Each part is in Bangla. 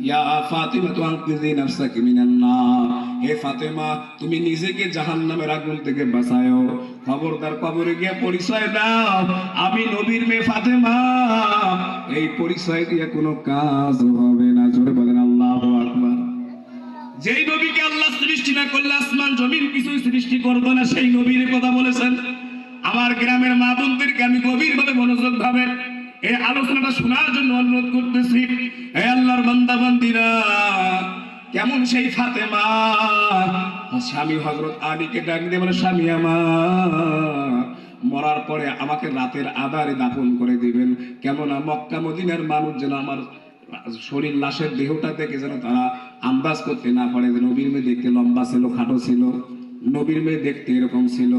ইয়া ফাতিমা আনকিযি নাফসাকি মিনান নার, হে ফাতেমা তুমি নিজেকে জাহান্নামের আগুন থেকে বাঁচাও। খবরদার কবরে গিয়ে পরিচয় দাও আমি নবীর মেয়ে ফাতেমা, এই পরিচয় দিয়ে কোনো কাজ হবে না। জোরে বলেন আল্লাহু আকবার। যেই নবীকে আল্লাহ সৃষ্টি না করলে আসমান জমিন কিছু সৃষ্টি করতো না, সেই নবীর কথা বলেছেন। আমার গ্রামের মা বোনদেরকে আমি গভীরভাবে মনোযোগ ভাবে এই আলোচনাটা শোনার জন্য অনুরোধ করতেছি। হে আল্লাহর বান্দা বান্দিরা, কেমন সেই ফাতেমা স্বামী হযরত আলীকে ডাক দিয়ে বলে, স্বামী আমার মরার পরে আমাকে রাতের আধারে দাফন করে দিবেন। কেননা মক্কা মদিনার মানুষ যেন আমার শরীর লাশের দেহটা দেখে যেন তারা আন্দাজ করতে না পারে যে নবীর মেয়ে দেখতে লম্বা ছিল, খাটো ছিল, নবীর মেয়ে দেখতে এরকম ছিল।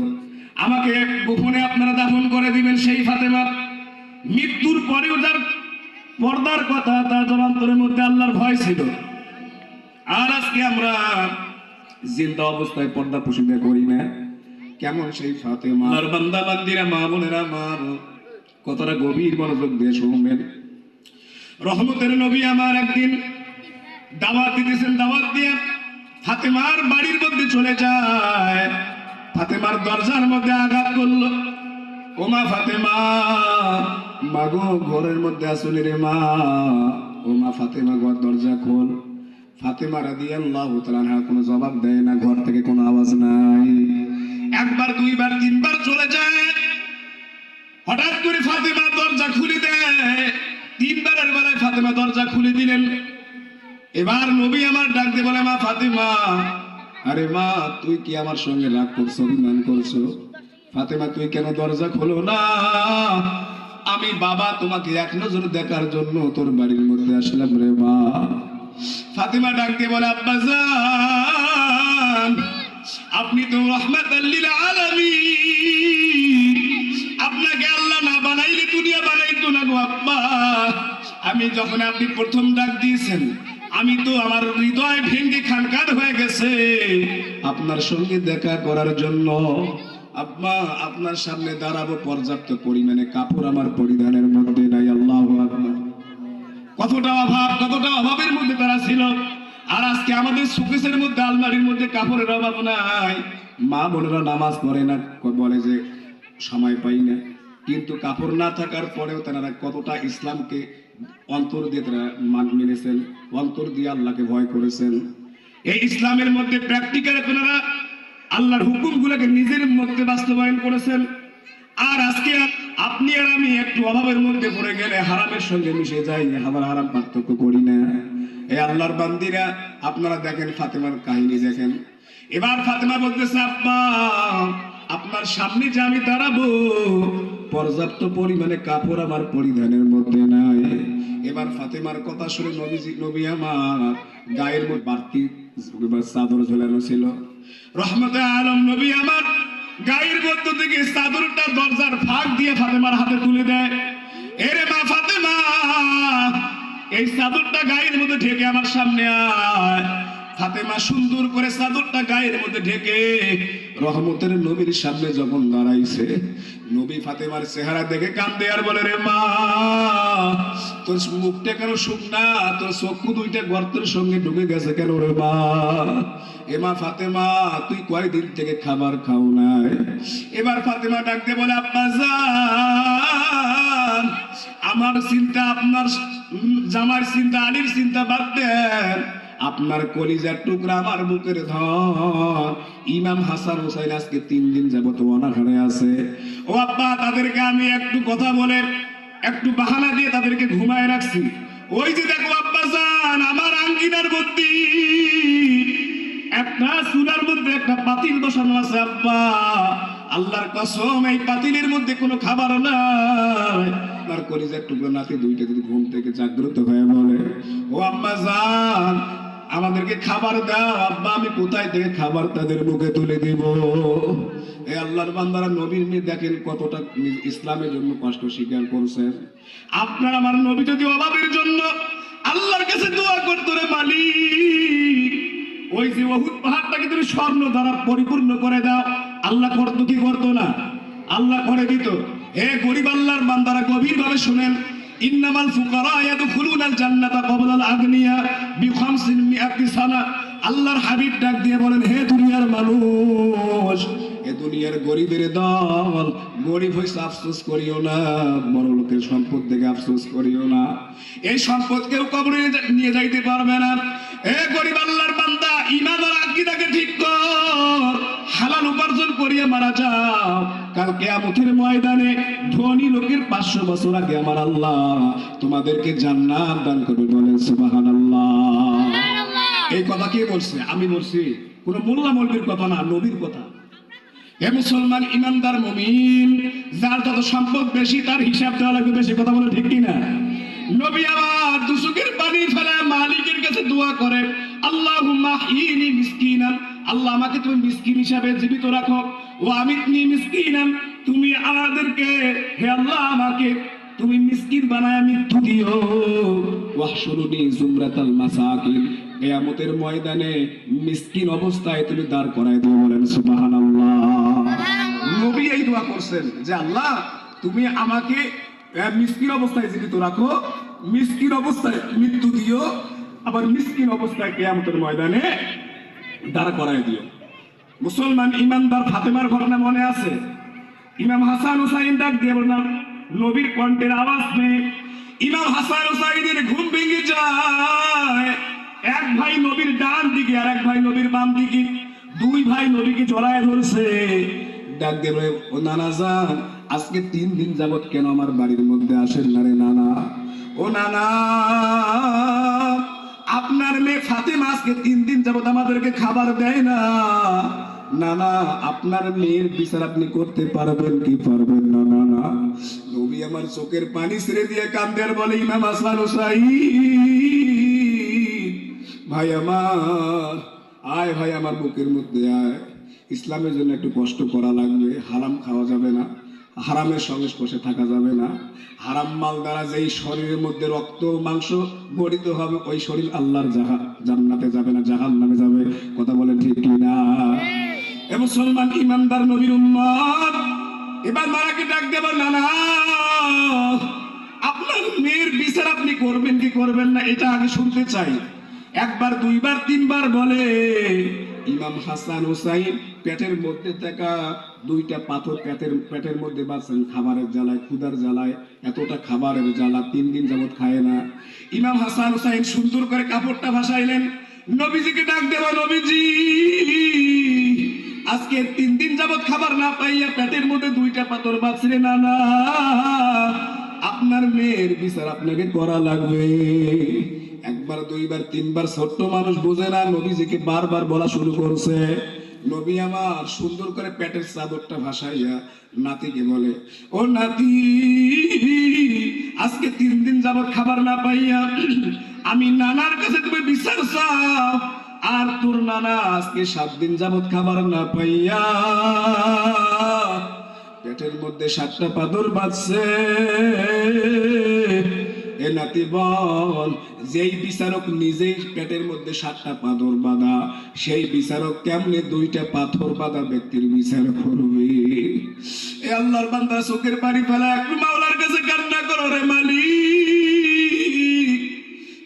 আমাকে গোপনে আপনারা দাফন করে দিবেন। সেই ফাতেমা মৃত্যুর পরেও যার পর্দার কথা, তার জবান্তরের মধ্যে আল্লাহর ভয় ছিল। আর আজকে আমরা জিন্দা অবস্থায় পর্দা পুষিতে করি না। কেমন সেই ফাতেমা। আর বান্দা বান্দিরা, মা বোনেরা, আমার কতটা গভীর মনোযোগ দিয়ে শুনবেন। রহমতের নবী আমার একদিন দাওয়াত দিতেছেন, দাওয়াত দিয়ে ফাতেমার বাড়ির মধ্যে চলে যায়। ফাতেমার দরজার মধ্যে আঘাত করলো। ও মা ফাতেমা, মাগো ঘরের মধ্যে আসলে রে মা। ও মা ফাতেমা ঘর দরজা খোল। ফাতেমা রাদিয়াল্লাহু তাআলা আনহা কোনো জবাব দেয় না, ঘর থেকে কোনো আওয়াজ নাই। একবার দুইবার তিনবার চলে যায়। হঠাৎ করে ফাতেমা দরজা খুলে দেয়। তিনবারের বেলায় ফাতেমা দরজা খুলে দিলেন। এবার নবী আমার ডাক দিয়ে বলে, মা ফাতেমা, আরে মা তুই কি আমার সঙ্গে রাগ করছো, অভিমান করছো? ফাতেমা তুই কেন দরজা খোলো না? আমি বাবা তোমাকে এক নজর দেখার জন্য তোর বাড়ির মধ্যে আসলাম রে মা। ফাতেমা ডাক দিয়ে বলে, আব্বাজান আপনি তো রাহমাতাল লিল আলামিন, আপনাকে আল্লাহ না বানাইলে দুনিয়া বানাইতো না গো আব্বা। আমি যখন আপনি প্রথম ডাক দিয়েছেন আমি তো আমার হৃদয় ভেঙে খানখান হয়ে গেছে আপনার সঙ্গে দেখা করার জন্য। আব্বা আপনার সামনে দাঁড়াবো, পর্যাপ্ত পরিমাণে কাপড় আমার পরিধানের মধ্যে নাই। আল্লাহু আকবার। কতটা অভাব, কতটা অভাবের মধ্যে তারা ছিল। আর আজকে আমাদের শোকেসের মধ্যে, আলমারির মধ্যে কাপড়ের অভাব নাই। মা বোনেরা নামাজ পড়ে না, বলে যে সময় পাই না, কিন্তু কাপড় না থাকার পরেও তারা কতটা ইসলামকে অন্তর দিয়ে তারা মেনেছেন, অন্তর দিয়ে আল্লাহকে ভয় করেছেন। এই ইসলামের মধ্যে প্র্যাকটিক্যাল আপনারা আল্লাহর হুকুমগুলোকে নিজের মধ্যে বাস্তবায়ন করেছেন। আর আজকে আপনি আর আমি একটু অভাবের মধ্যে পড়ে গেলে হারামের সঙ্গে মিশে যাই, হালাল হারাম পার্থক্য করি না। এই আল্লাহর বান্দিরা আপনারা দেখেন, ফাতেমার কাহিনী দেখেন। এবার ফাতেমা বলতেছে, আব্বা আপনার সামনে যে আমি দাঁড়াবো পর্যাপ্ত পরিমাণে কাপড় আমার পরিধানের মধ্যে নাই। এবার ফাতেমার কথা শুনে নবী আমার গায়ের মধ্যে বাড়তি চাদর ঝোলানো ছিল। রহমতে আলম নবী আমার গায়ের মধ্যে থেকে চাদরটা দরজার ফাঁক দিয়ে ফাতেমার হাতে তুলে দেয়। এরে মা ফাতেমা, এই চাদরটা গায়ের মধ্যে ঢেকে আমার সামনে আয়। ফাতেমা সুন্দর করে চাদরটা গায়ের মধ্যে ঢেকে রহমতের নবীর সামনে যখন দাঁড়াইছে, নবী ফাতেমার চেহারা দেখে কান্দে আর বলে, রে মা তোর মুখটা কেন শুকনা, তোর চক্ষু দুইটা গর্তের সঙ্গে ঢুকে গেছে কেন রে মা? এ মা ফাতেমা তুই কয়দিন থেকে খাবার খাও নাই? এবার ফাতেমা ডাকতে বলে, আব্বাজান আমার চিন্তা, আপনার জামার চিন্তা, আলীর চিন্তা বাদ দেন। আপনার কলিজার টুকরা আমার বুকের ধন ইমাম হাসান হুসাইন আজকে 3 দিন যাবত অনাহারে আছে। ও আব্বা তাদেরকে আমি একটু কথা বলে, একটু বাহানা দিয়ে তাদেরকে ঘুমায় রাখছি। ওই যে দেখো আব্বাজান আমার আঙ্গিনার মধ্যে একটা চুলার মধ্যে একটা পাতিল বসানো আছে আব্বা, আল্লাহর কসম এই পাতিলের মধ্যে কোনো খাবার নাই। আর কলিজার টুকরা নাতি দুইটা যদি ঘুম থেকে জাগ্রত হয়ে বলে, ও আব্বাজান আমাদেরকে খাবার দাও। আব্বা আমি কোথায় থেকে খাবার তাদের মুখে তুলে দিব? এই আল্লাহর বান্দারা নবীর মেয়ে দেখেন কতটা ইসলামের জন্য কষ্ট স্বীকার করছেন। আপনার আমার নবী যদি অভাবের জন্য আল্লাহর কাছে দোয়া করতো, রে মালিক ওই যে উহুদ পাহাড়টাকে তুমি স্বর্ণ দ্বারা পরিপূর্ণ করে দাও, আল্লাহ করতো কি করতো না? আল্লাহ করে দিত। হে গরিব আল্লাহর বান্দারা গভীরভাবে শুনেন, ইন্নামাল ফুকারা ইয়াদখুলুনাল জান্নাতা ক্বাবলাল আগনিয়া বি500 সানা। আল্লাহর হাবিব ডাক দিয়ে বলেন, হে দুনিয়ার মানুষ, এ দুনিয়ার গরিবের দল, গরিব হইছে আফসোস করিও না, বড় লোকের সম্পদ দেখে আফসোস করিও না। এই সম্পদ কেউ কবরে নিয়ে যাইতে পারবে না। এ গরিব আল্লাহর বান্দা, ঈমান আর আকীদাকে ঠিক কর, হালাল উপার্জন করিয়া মারা যাও। কাল কিয়ামতের ময়দানে ধনী লোকের 500 বছর আগে আমার আল্লাহ তোমাদেরকে জান্নাত দান করবে। বলেন সুবহানাল্লাহ। এই কথা কে বলছে? আমি বলছি। কোন মোল্লা মৌলবীর কথা না, নবীর কথা। হে মুসলমান, ইমানদার মুমিন, যার যত সম্পদ বেশি তার হিসাব দেওয়া লাগবে বেশি। কথা বলে ঠিক কিনা? নবী আবার দুচোখের পানি ফেলে মালিকের কাছে দোয়া করে, আল্লাহুম্মা হিনি মিসকিনান, আল্লাহ আমাকে তুমি মিসকিন হিসাবে জীবিত রাখো। ও আমিতনি মিসকিনান, তুমি আমাদেরকে, হে আল্লাহ আমাকে তুমি মিসকিন বানায় মৃত্যু দিও। ওয়াহশুরুনি জুমরাতাল মাসাকিন, কিয়ামতের ময়দানে মিসকিন অবস্থায় তুমি দাঁড় করায় দিও। বলেন সুবহানাল্লাহ। নবী এই দোয়া করছেন যে আল্লাহ তুমি আমাকে মিসকিন অবস্থায় জীবিত রাখো, মিসকিন অবস্থায় মৃত্যু দিও, আবার মিসকিন অবস্থায় কিয়ামতের ময়দানে দাঁড় করায় দিও। মুসলমান ইমানদার ফাতেমার ঘটনা মনে আছে? ইমাম হাসান হুসাইন ডাক দিয়ে বললাম, নবীর কণ্ঠের আওয়াজ নেই। ইমাম হাসান হুসাইনের ঘুম ভেঙে যায়। এক ভাই নবীর ডান দিকে আর এক ভাই নবীর বাম দিকে, দুই ভাই নবীকে জড়ায় ধরছে। ডাক দিয়ে বলে, ও নানা যান, আজকে 3 দিন যাবত কেন আমার বাড়ির মধ্যে আসেন না রে নানা? ও নানা, আপনার মেয়ে ফাতেমা আজকে 3 দিন যাবত আমাদেরকে খাবার দেয় না। নানা, আপনার মেয়ের বিচার আপনি করতে পারবেন কি পারবেন না? নানা, নবী আমার চোখের পানি ছেড়ে দিয়ে কাঁদে আর বলে, ইমাম হাসান হুসাইন ভাই আমার, আয় ভাই আমার বুকের মধ্যে আয়। ইসলামের জন্য একটু কষ্ট করা লাগবে। হারাম খাওয়া যাবে না, হারামের সংস্পর্শে থাকা যাবে না। হারাম মাল দ্বারা যেই শরীরের মধ্যে রক্ত মাংস গঠিত হবে, ওই শরীর আল্লাহর জান্নাতে যাবে না, জাহান্নামে যাবে। কথা বলেন ঠিক কি না? এ মুসলমান ইমানদার নবীর উম্মত, এবার মারাকে ডাক দেব, নানা আপনার মেয়ের বিচার আপনি করবেন কি করবেন না এটা আগে শুনতে চাই। একবার, দুইবার, তিনবার বলে। ইমাম হাসান হুসাইন পেটের মধ্যে থাকা 2টা পাথর পেটের মধ্যে বাঁচেন খাবারের জ্বালায়, ক্ষুধার জ্বালায়। এতটা খাবারের জ্বালা 3 দিন যাবত খায় না। ইমাম হাসান হুসাইন সুন্দর করে কাপড়টা ভাসাইলেন, নবীজিকে ডাক দেব, নবীজি আজকে 3 দিন যাবত খাবার না পাইয়া পেটের মধ্যে 2টা পাথর বাঁচলে নানা, আপনার মেয়ের বিচার আপনাকে করা লাগবে। একবার, দুইবার, তিনবার, ছোট্ট মানুষ বোঝে না, নবীজিকে বারবার বলা শুরু করছে। নবী আমার সুন্দর করে পেটের চাদরটা ভাসাইয়া নাতিকে বলে, ও নাতি, আজকে 3 দিন যাবত খাবার না পাইয়া আমি নানার কাছে তুমি বিচার চাও। আর তোর নানা আজকে 7 দিন যাবত খাবার না পাইয়া পেটের মধ্যে 7টা পাথর বাঁচছে। এ নাতি বল, যেই বিচারক নিজেই পেটের মধ্যে 7টা পাথর বাঁধা, সেই বিচারক কেমনে 2টা পাথর বাঁধা ব্যক্তির বিচার করবে? এ আল্লাহর বান্দা চোখের পানি ফেলা একটু মাওলার কাছে কান্না করো, রে মালিক,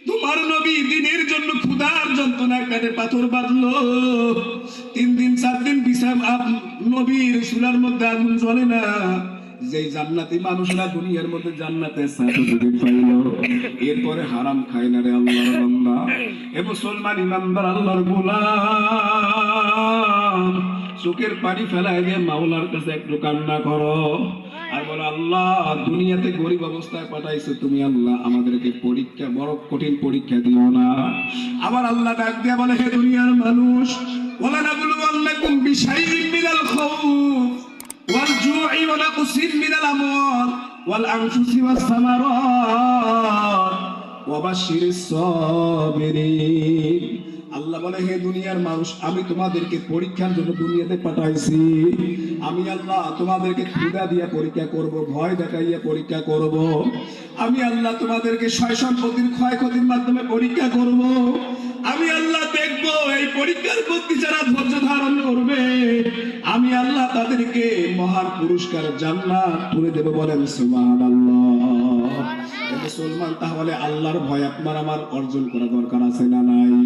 তোমার নবী দিনের জন্য ক্ষুধার যন্ত্রণায় পেটে পাথর বাঁধলো। 3 দিন 4 দিন বিচার নবীর চুলার মধ্যে আগুন জ্বলে না। যেই জান্নাতি মানুষরা দুনিয়ার মধ্যে জান্নাতের সার্টিফিকেট পাইলো, এরপরে হারাম খায় না রে আল্লাহর বান্দা। এ মুসলমান ইমানদার আল্লাহর গোলাম, চোখের পানি ফেলায় দিয়ে মাওলার কাছে একটু কান্না করো আর বলো, আল্লাহ দুনিয়াতে গরিব অবস্থায় পাঠাইছো তুমি, আল্লাহ আমাদেরকে পরীক্ষা, বড় কঠিন পরীক্ষা দিও না। আবার আল্লাহ ডাক দিয়া বলে, হে দুনিয়ার মানুষ, ওয়ালা নাবলুওয়ান্নাকুম বিশাইইন মিনাল খাউফ ওয়াল জু'i ওয়া নাকসিন মিনাল আমওয়াল ওয়াল আনফুসি ওয়াস সামারাত ওয়া বাশশিরিস সাবিরিন। আল্লাহ বলে, হে দুনিয়ার মানুষ, আমি তোমাদেরকে পরীক্ষার জন্য দুনিয়াতে পাঠাইছি। আমি আল্লাহ তোমাদেরকে ক্ষুধা দিয়ে পরীক্ষা করব, ভয় দেখাইয়া পরীক্ষা করব। আমি আল্লাহ তোমাদেরকে সয় সম্পত্তির ক্ষয়ক্ষতির মাধ্যমে পরীক্ষা করব। আমি আল্লাহ দেখবো এই পরীক্ষার প্রতি যারা ধৈর্য ধারণ করবে, আমি আল্লাহ তাদেরকে মহান পুরস্কার জান্নাত তুলে দেব। বলেন সুবহানাল্লাহ। মুসলমান, তাহলে আল্লাহর ভয় আপনার আমার অর্জন করা দরকার আছে না নাই?